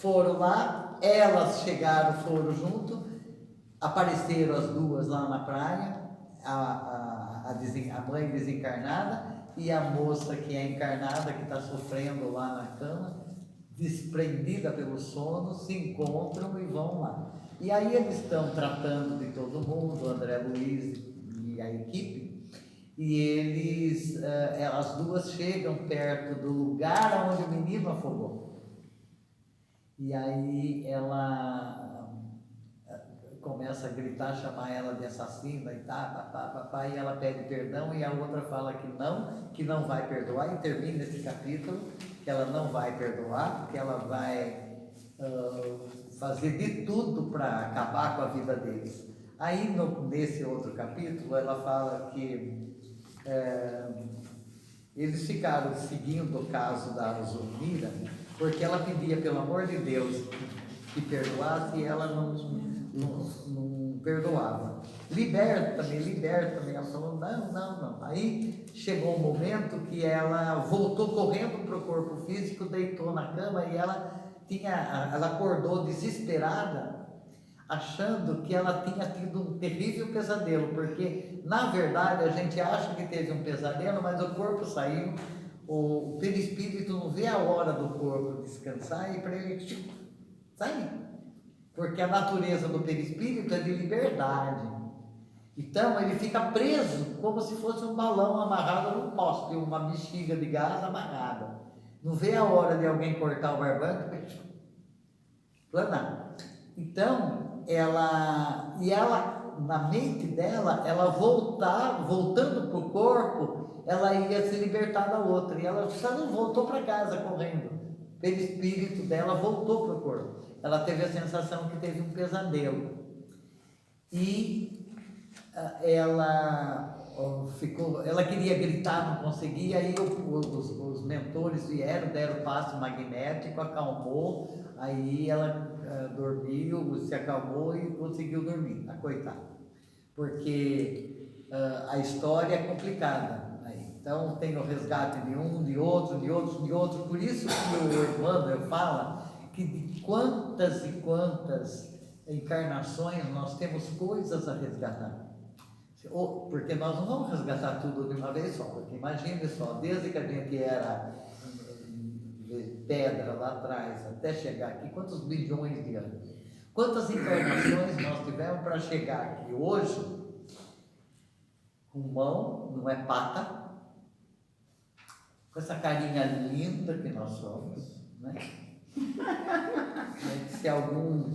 foram lá, elas chegaram, foram junto, apareceram as duas lá na praia, a mãe desencarnada e a moça que é encarnada, que está sofrendo lá na cama, desprendida pelo sono, se encontram e vão lá. E aí eles estão tratando de todo mundo, o André Luiz e a equipe, e eles, as duas chegam perto do lugar onde o menino afogou. E aí ela começa a gritar, chamar ela de assassina e e ela pede perdão e a outra fala que não vai perdoar, e termina esse capítulo, que ela não vai perdoar, que ela vai fazer de tudo para acabar com a vida deles. Aí nesse outro capítulo ela fala que eles ficaram seguindo o caso da Zulmira, porque ela pedia pelo amor de Deus que perdoasse e ela não perdoava. Liberta-me. Ela falou, não. Aí chegou um momento que ela voltou correndo para o corpo físico, deitou na cama e ela acordou desesperada, achando que ela tinha tido um terrível pesadelo, porque na verdade a gente acha que teve um pesadelo, mas o corpo saiu, o perispírito não vê a hora do corpo descansar e para ele sair. Porque a natureza do perispírito é de liberdade. Então ele fica preso como se fosse um balão amarrado num poste, uma bexiga de gás amarrada. Não vê a hora de alguém cortar o barbante para planar. Então ela, na mente dela, ela voltando para o corpo, ela ia se libertar da outra. E ela só não voltou para casa correndo. O perispírito dela voltou para o corpo. Ela teve a sensação que teve um pesadelo. E ela queria gritar, não conseguia, aí os mentores vieram, deram passe magnético, acalmou, aí ela dormiu, se acalmou e conseguiu dormir, a coitada. Porque a história é complicada. Então tem o resgate de um, de outro, por isso que o Emmanuel fala que de quantas e quantas encarnações nós temos coisas a resgatar. Porque nós não vamos resgatar tudo de uma vez só, porque imagine só, desde que a gente era pedra lá atrás, até chegar aqui, quantos bilhões de anos? Quantas encarnações nós tivemos para chegar aqui hoje, com mão, não é pata, com essa carinha linda que nós somos, né? Se algum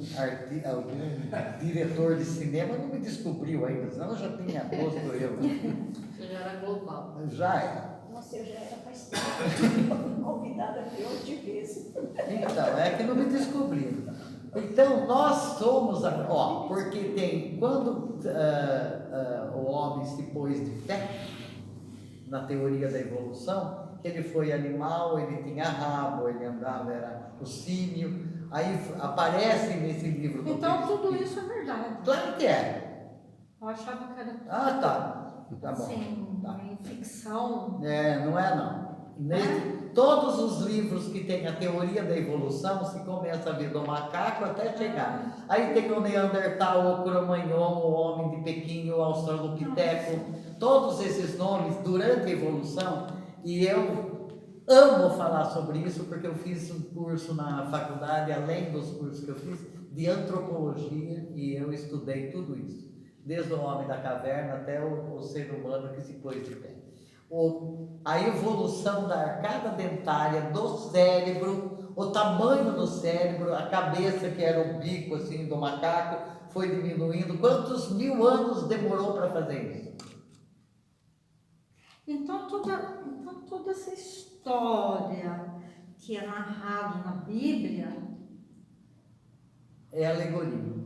diretor de cinema não me descobriu ainda, senão eu já tinha posto eu. Você já era global. Já era. Nossa, eu já era faz tempo. Convidada por outra vez. Então, é que não me descobriram. Então, nós somos, porque tem, quando o homem se pôs de pé, na teoria da evolução, que ele foi animal, ele tinha rabo, ele andava, era o símio, aí aparece nesse livro. Então tudo isso é verdade. Claro que é. Eu achava que era tudo, Tá bom. assim, Tá. em ficção. Não é não. Todos os livros que tem a teoria da evolução, se começa a vir do macaco até chegar. Aí tem o Neandertal, o Cro-Magnon, o Homem de Pequim, o Australopiteco, todos esses nomes durante a evolução, e eu amo falar sobre isso porque eu fiz um curso na faculdade, além dos cursos que eu fiz, de antropologia, e eu estudei tudo isso, desde o homem da caverna até o ser humano que se pôs de pé. A evolução da arcada dentária, do cérebro, o tamanho do cérebro, a cabeça que era o bico assim do macaco, foi diminuindo. Quantos mil anos demorou para fazer isso? Então toda essa história que é narrada na Bíblia É alegoria.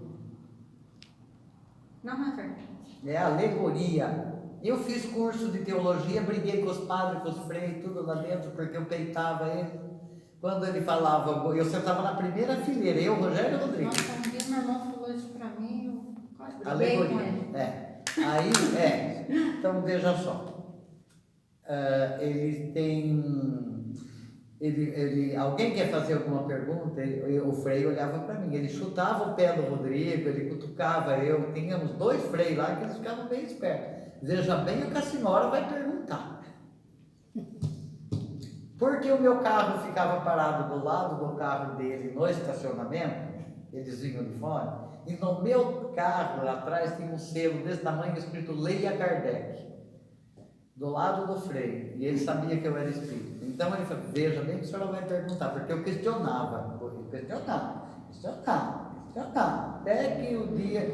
não é verdade. É alegoria. Eu fiz curso de teologia, briguei com os padres, com os freios, tudo lá dentro, porque eu peitava ele. Quando ele falava, eu sentava na primeira fileira, eu, Rogério Rodrigues. Nossa, um dia meu irmão falou isso pra mim, eu quase briguei com ele. Então veja só. Alguém quer fazer alguma pergunta? O Frei olhava para mim, ele chutava o pé do Rodrigo, ele cutucava eu. Tínhamos 2 Frei lá que eles ficavam bem espertos. Veja bem o que a senhora vai perguntar. Porque o meu carro ficava parado do lado do carro dele no estacionamento, eles vinham de fora, e no meu carro atrás tinha um selo desse tamanho escrito Leia Kardec, do lado do Frei, e ele sabia que eu era espírita. Então ele falou, veja bem que a senhora vai perguntar, porque eu questionava, até que o dia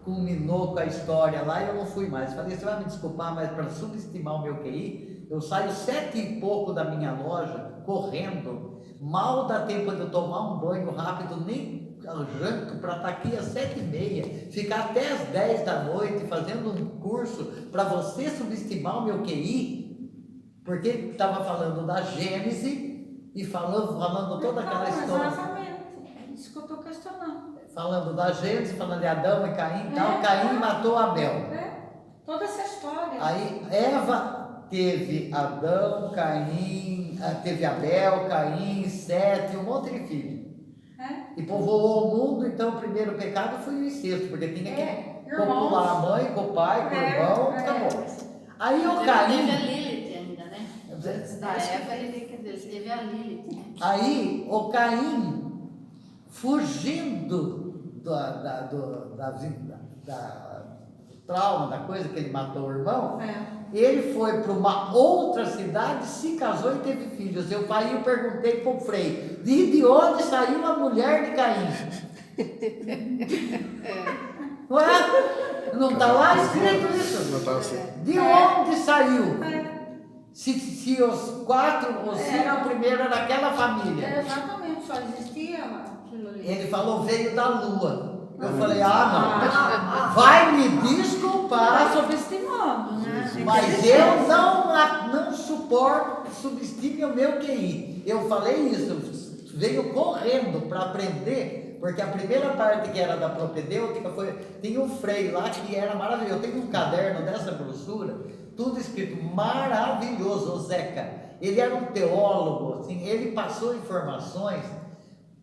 culminou com a história lá e eu não fui mais. Falei, você vai me desculpar, mas para subestimar o meu QI, eu saio 7 e pouco da minha loja, correndo, mal dá tempo de eu tomar um banho rápido, nem janto, para estar aqui às 7h30, ficar até às 10 da noite fazendo um curso para você subestimar o meu QI, porque estava falando da Gênese e falando toda aquela história. Exatamente, é isso que eu estou questionando. Falando da Gênese, falando de Adão e Caim, tal, Caim matou Abel. Toda essa história. Aí Eva teve Adão, Caim, teve Abel, Caim, Sete, um monte de filhos. E povoou o mundo, então o primeiro pecado foi o incesto, porque tinha que copular a mãe com o pai, com o irmão, acabou. Aí o Caim. Teve a Lilith ainda, né? Antes da Eva, teve a Lilith, né? Aí o Caim, fugindo do trauma, da coisa que ele matou o irmão, ele foi para uma outra cidade, se casou e teve filhos. Eu perguntei para o Frei, de onde saiu a mulher de Caim? Não é? Não está lá escrito isso? Não está assim. De onde saiu? Se os 4 ou 5 primeiro era daquela família. Exatamente, só existia aquilo ali. Ele falou, veio da lua. Eu falei, não. Vai me desculpar. Está subestimando, né? Mas eu não suporto, subestime o meu QI. Eu falei isso, veio correndo para aprender, porque a primeira parte que era da propedêutica tinha um Frei lá que era maravilhoso. Eu tenho um caderno dessa grossura, tudo escrito maravilhoso, o Zeca. Ele era um teólogo, assim, ele passou informações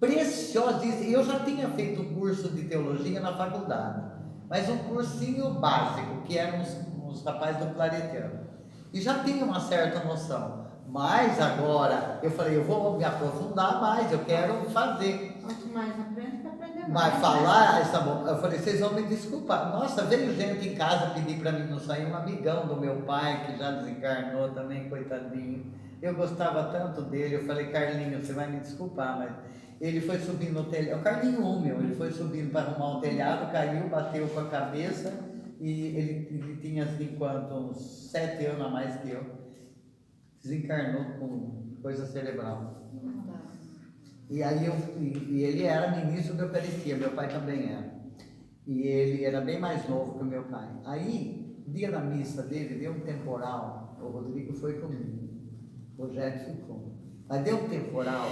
preciosíssimas. Eu já tinha feito curso de teologia na faculdade, mas um cursinho básico, que eram os rapazes do Claretiano. E já tinha uma certa noção. Mas agora, eu falei, eu vou me aprofundar mais, eu quero fazer. Quanto mais aprende, vai aprender mais. Mas falar, eu falei, vocês vão me desculpar. Nossa, veio gente em casa pedir para mim não sair, um amigão do meu pai, que já desencarnou também, coitadinho. Eu gostava tanto dele, eu falei, Carlinho, você vai me desculpar, mas ele foi subindo no telhado, o Carlinho Húmel, ele foi subindo para arrumar um telhado, caiu, bateu com a cabeça, e ele tinha, assim, uns 7 anos a mais que eu, desencarnou com coisa cerebral. E aí ele era ministro da Eucaristia, meu pai também era. E ele era bem mais novo que o meu pai. Aí, dia da missa dele, deu um temporal, o Rodrigo foi comigo, o Rogério ficou. Mas deu um temporal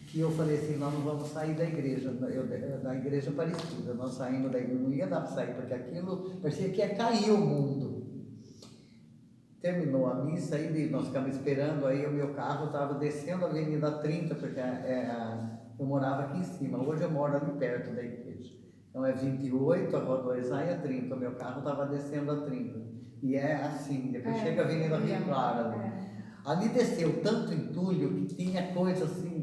que eu falei assim, nós não vamos sair da igreja, da igreja Aparecida, nós saímos da igreja, não ia dar para sair, porque aquilo parecia que ia cair o mundo. Terminou a missa, aí nós ficamos esperando, aí o meu carro estava descendo a Avenida 30, porque eu morava aqui em cima, hoje eu moro ali perto da igreja. Então é 28, a Rua 2 A e a 30, o meu carro estava descendo a 30. E é assim, depois chega a Avenida Rio Claro ali. Ali desceu tanto entulho que tinha coisa assim,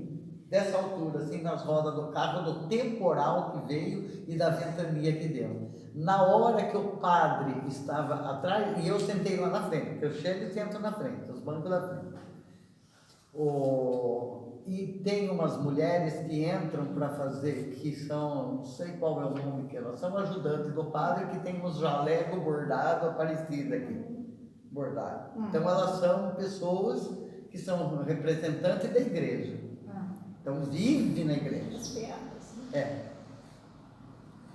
dessa altura, assim, nas rodas do carro, do temporal que veio e da ventania que deu. Na hora que o padre estava atrás, e eu sentei lá na frente, porque eu chego e sento na frente, os bancos da frente. E tem umas mulheres que entram para fazer, que são, não sei qual é o nome que elas são, ajudantes do padre, que tem uns jalecos bordados aparecidos aqui, bordado. Então elas são pessoas que são representantes da igreja. Então vivem na igreja.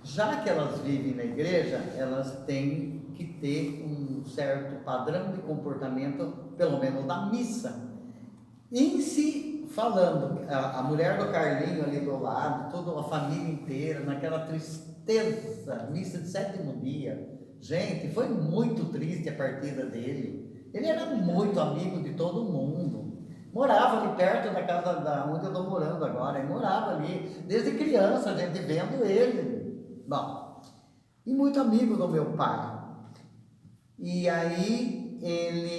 Já que elas vivem na igreja, elas têm que ter um certo padrão de comportamento, pelo menos na missa. Em si, falando, a mulher do Carlinho ali do lado, toda a família inteira, naquela tristeza, missa de 7º dia. Gente, foi muito triste a partida dele. Ele era muito amigo de todo mundo. Morava ali perto da casa da onde eu estou morando agora. Ele morava ali, desde criança, a gente vendo ele. Bom, e muito amigo do meu pai. E aí ele